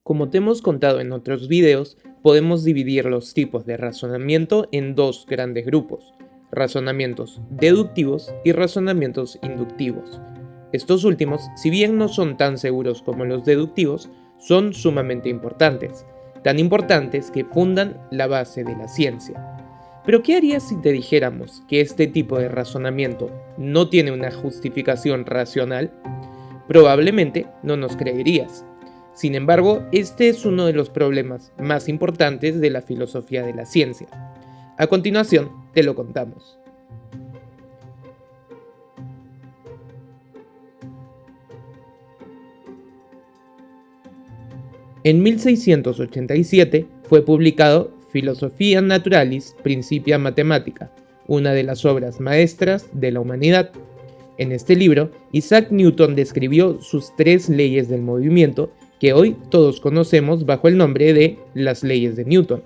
Como te hemos contado en otros videos, podemos dividir los tipos de razonamiento en dos grandes grupos: razonamientos deductivos y razonamientos inductivos. Estos últimos, si bien no son tan seguros como los deductivos, son sumamente importantes, tan importantes que fundan la base de la ciencia. Pero ¿qué harías si te dijéramos que este tipo de razonamiento no tiene una justificación racional? Probablemente no nos creerías. Sin embargo, este es uno de los problemas más importantes de la filosofía de la ciencia. A continuación, te lo contamos. En 1687 fue publicado Philosophiae Naturalis Principia Mathematica, una de las obras maestras de la humanidad. En este libro, Isaac Newton describió sus 3 leyes del movimiento, que hoy todos conocemos bajo el nombre de las leyes de Newton.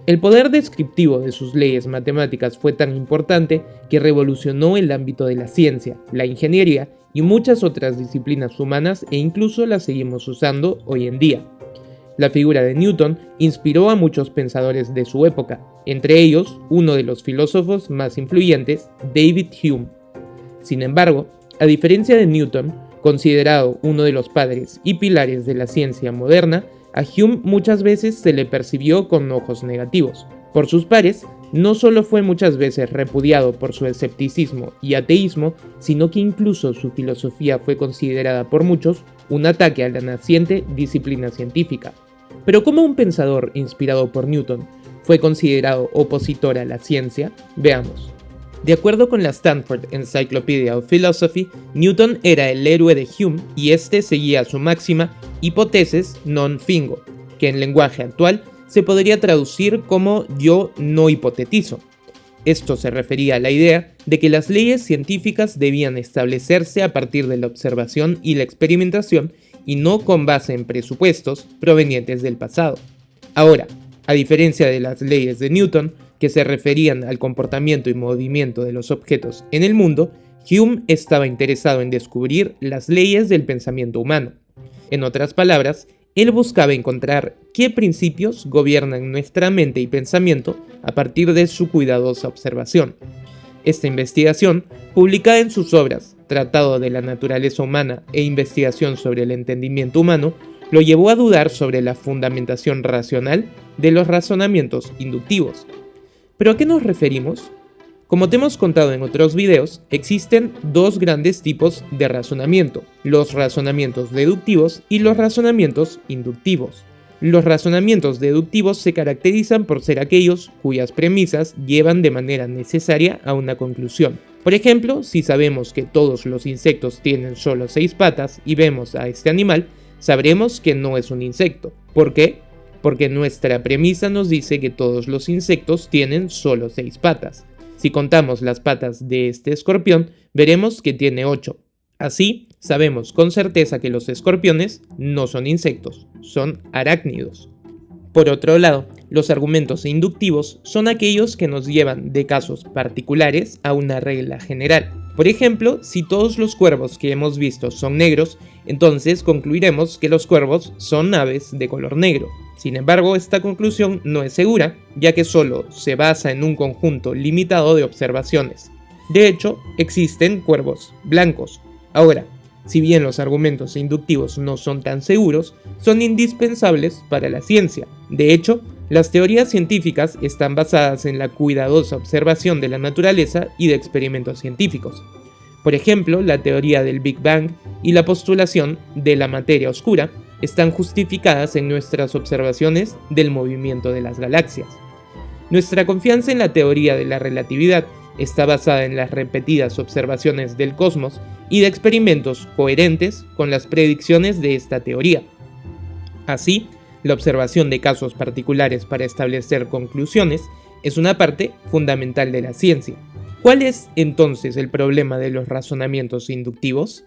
El poder descriptivo de sus leyes matemáticas fue tan importante que revolucionó el ámbito de la ciencia, la ingeniería y muchas otras disciplinas humanas, e incluso las seguimos usando hoy en día. La figura de Newton inspiró a muchos pensadores de su época, entre ellos uno de los filósofos más influyentes, David Hume. Sin embargo, a diferencia de Newton, considerado uno de los padres y pilares de la ciencia moderna, a Hume muchas veces se le percibió con ojos negativos. Por sus pares, no solo fue muchas veces repudiado por su escepticismo y ateísmo, sino que incluso su filosofía fue considerada por muchos un ataque a la naciente disciplina científica. Pero ¿cómo un pensador inspirado por Newton fue considerado opositor a la ciencia? Veamos. De acuerdo con la Stanford Encyclopedia of Philosophy, Newton era el héroe de Hume y este seguía su máxima hypothesis non fingo, que en lenguaje actual se podría traducir como yo no hipotetizo. Esto se refería a la idea de que las leyes científicas debían establecerse a partir de la observación y la experimentación y no con base en presupuestos provenientes del pasado. Ahora, a diferencia de las leyes de Newton, que se referían al comportamiento y movimiento de los objetos en el mundo, Hume estaba interesado en descubrir las leyes del pensamiento humano. En otras palabras, él buscaba encontrar qué principios gobiernan nuestra mente y pensamiento a partir de su cuidadosa observación. Esta investigación, publicada en sus obras Tratado de la Naturaleza Humana e Investigación sobre el Entendimiento Humano, lo llevó a dudar sobre la fundamentación racional de los razonamientos inductivos. ¿Pero a qué nos referimos? Como te hemos contado en otros videos, existen dos grandes tipos de razonamiento: los razonamientos deductivos y los razonamientos inductivos. Los razonamientos deductivos se caracterizan por ser aquellos cuyas premisas llevan de manera necesaria a una conclusión. Por ejemplo, si sabemos que todos los insectos tienen solo 6 patas y vemos a este animal, sabremos que no es un insecto. ¿Por qué? Porque nuestra premisa nos dice que todos los insectos tienen solo 6 patas. Si contamos las patas de este escorpión, veremos que tiene 8. Así, sabemos con certeza que los escorpiones no son insectos, son arácnidos. Por otro lado, los argumentos inductivos son aquellos que nos llevan de casos particulares a una regla general. Por ejemplo, si todos los cuervos que hemos visto son negros, entonces concluiremos que los cuervos son aves de color negro. Sin embargo, esta conclusión no es segura, ya que solo se basa en un conjunto limitado de observaciones. De hecho, existen cuervos blancos. Ahora, si bien los argumentos inductivos no son tan seguros, son indispensables para la ciencia. De hecho, las teorías científicas están basadas en la cuidadosa observación de la naturaleza y de experimentos científicos. Por ejemplo, la teoría del Big Bang y la postulación de la materia oscura están justificadas en nuestras observaciones del movimiento de las galaxias. Nuestra confianza en la teoría de la relatividad está basada en las repetidas observaciones del cosmos y de experimentos coherentes con las predicciones de esta teoría. Así, la observación de casos particulares para establecer conclusiones es una parte fundamental de la ciencia. ¿Cuál es entonces el problema de los razonamientos inductivos?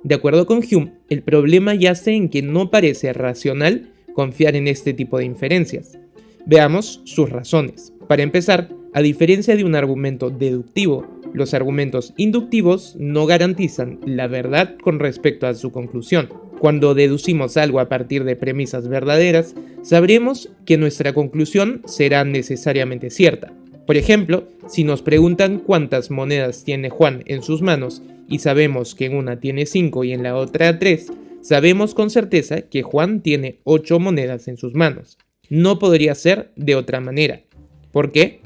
De acuerdo con Hume, el problema yace en que no parece racional confiar en este tipo de inferencias. Veamos sus razones. Para empezar, a diferencia de un argumento deductivo, los argumentos inductivos no garantizan la verdad con respecto a su conclusión. Cuando deducimos algo a partir de premisas verdaderas, sabremos que nuestra conclusión será necesariamente cierta. Por ejemplo, si nos preguntan cuántas monedas tiene Juan en sus manos y sabemos que en una tiene 5 y en la otra 3, sabemos con certeza que Juan tiene 8 monedas en sus manos. No podría ser de otra manera. ¿Por qué?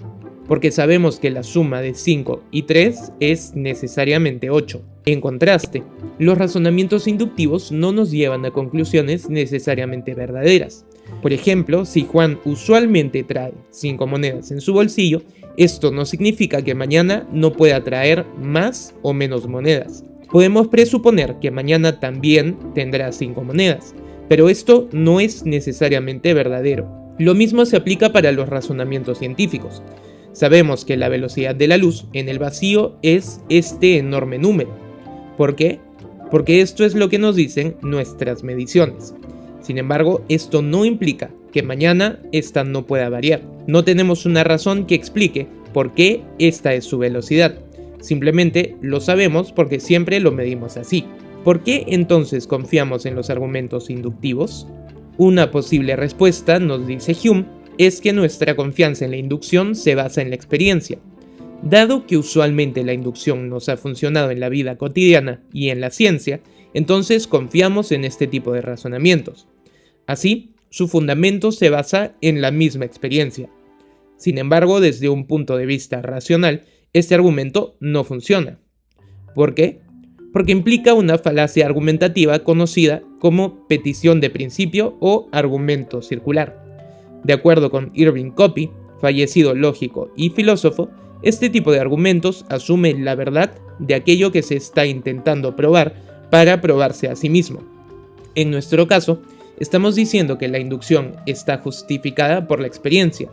Porque sabemos que la suma de 5 y 3 es necesariamente 8. En contraste, los razonamientos inductivos no nos llevan a conclusiones necesariamente verdaderas. Por ejemplo, si Juan usualmente trae 5 monedas en su bolsillo, esto no significa que mañana no pueda traer más o menos monedas. Podemos presuponer que mañana también tendrá 5 monedas, pero esto no es necesariamente verdadero. Lo mismo se aplica para los razonamientos científicos. Sabemos que la velocidad de la luz en el vacío es este enorme número. ¿Por qué? Porque esto es lo que nos dicen nuestras mediciones. Sin embargo, esto no implica que mañana esta no pueda variar. No tenemos una razón que explique por qué esta es su velocidad. Simplemente lo sabemos porque siempre lo medimos así. ¿Por qué entonces confiamos en los argumentos inductivos? Una posible respuesta, nos dice Hume, es que nuestra confianza en la inducción se basa en la experiencia. Dado que usualmente la inducción nos ha funcionado en la vida cotidiana y en la ciencia, entonces confiamos en este tipo de razonamientos. Así, su fundamento se basa en la misma experiencia. Sin embargo, desde un punto de vista racional, este argumento no funciona. ¿Por qué? Porque implica una falacia argumentativa conocida como petición de principio o argumento circular. De acuerdo con Irving Copy, fallecido lógico y filósofo, este tipo de argumentos asume la verdad de aquello que se está intentando probar para probarse a sí mismo. En nuestro caso, estamos diciendo que la inducción está justificada por la experiencia.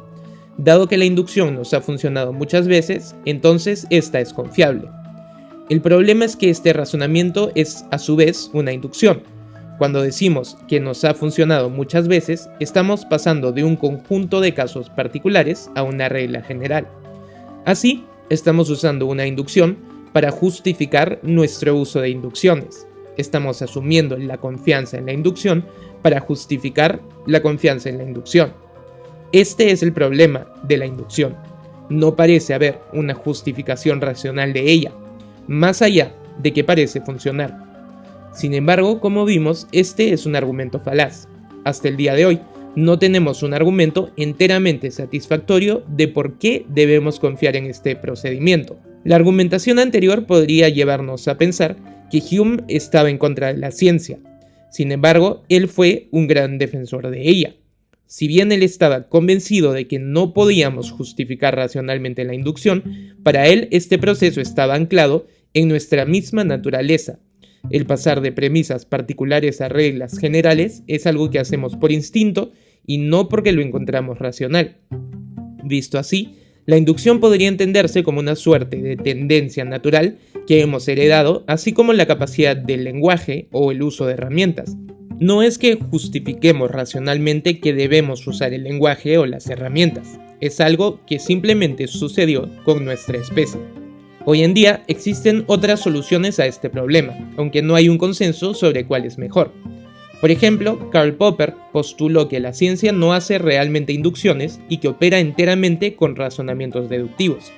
Dado que la inducción nos ha funcionado muchas veces, entonces esta es confiable. El problema es que este razonamiento es a su vez una inducción. Cuando decimos que nos ha funcionado muchas veces, estamos pasando de un conjunto de casos particulares a una regla general. Así, estamos usando una inducción para justificar nuestro uso de inducciones. Estamos asumiendo la confianza en la inducción para justificar la confianza en la inducción. Este es el problema de la inducción. No parece haber una justificación racional de ella, más allá de que parece funcionar. Sin embargo, como vimos, este es un argumento falaz. Hasta el día de hoy, no tenemos un argumento enteramente satisfactorio de por qué debemos confiar en este procedimiento. La argumentación anterior podría llevarnos a pensar que Hume estaba en contra de la ciencia. Sin embargo, él fue un gran defensor de ella. Si bien él estaba convencido de que no podíamos justificar racionalmente la inducción, para él este proceso estaba anclado en nuestra misma naturaleza. El pasar de premisas particulares a reglas generales es algo que hacemos por instinto y no porque lo encontramos racional. Visto así, la inducción podría entenderse como una suerte de tendencia natural que hemos heredado, así como la capacidad del lenguaje o el uso de herramientas. No es que justifiquemos racionalmente que debemos usar el lenguaje o las herramientas, es algo que simplemente sucedió con nuestra especie. Hoy en día existen otras soluciones a este problema, aunque no hay un consenso sobre cuál es mejor. Por ejemplo, Karl Popper postuló que la ciencia no hace realmente inducciones y que opera enteramente con razonamientos deductivos.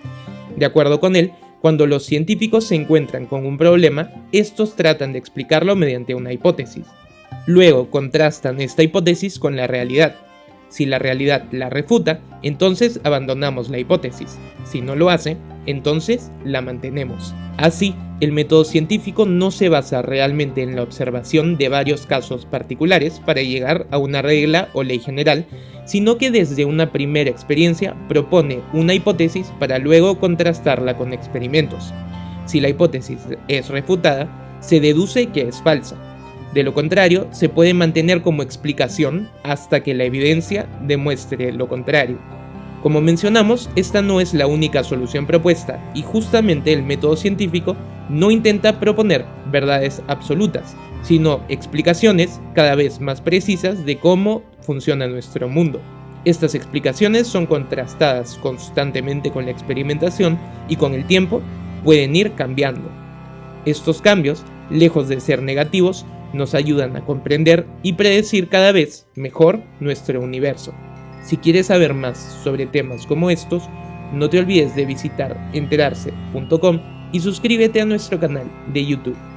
De acuerdo con él, cuando los científicos se encuentran con un problema, estos tratan de explicarlo mediante una hipótesis. Luego contrastan esta hipótesis con la realidad. Si la realidad la refuta, entonces abandonamos la hipótesis. Si no lo hace, entonces la mantenemos. Así, el método científico no se basa realmente en la observación de varios casos particulares para llegar a una regla o ley general, sino que desde una primera experiencia propone una hipótesis para luego contrastarla con experimentos. Si la hipótesis es refutada, se deduce que es falsa. De lo contrario, se puede mantener como explicación hasta que la evidencia demuestre lo contrario. Como mencionamos, esta no es la única solución propuesta y justamente el método científico no intenta proponer verdades absolutas, sino explicaciones cada vez más precisas de cómo funciona nuestro mundo. Estas explicaciones son contrastadas constantemente con la experimentación y con el tiempo pueden ir cambiando. Estos cambios, lejos de ser negativos, nos ayudan a comprender y predecir cada vez mejor nuestro universo. Si quieres saber más sobre temas como estos, no te olvides de visitar enterarse.com y suscríbete a nuestro canal de YouTube.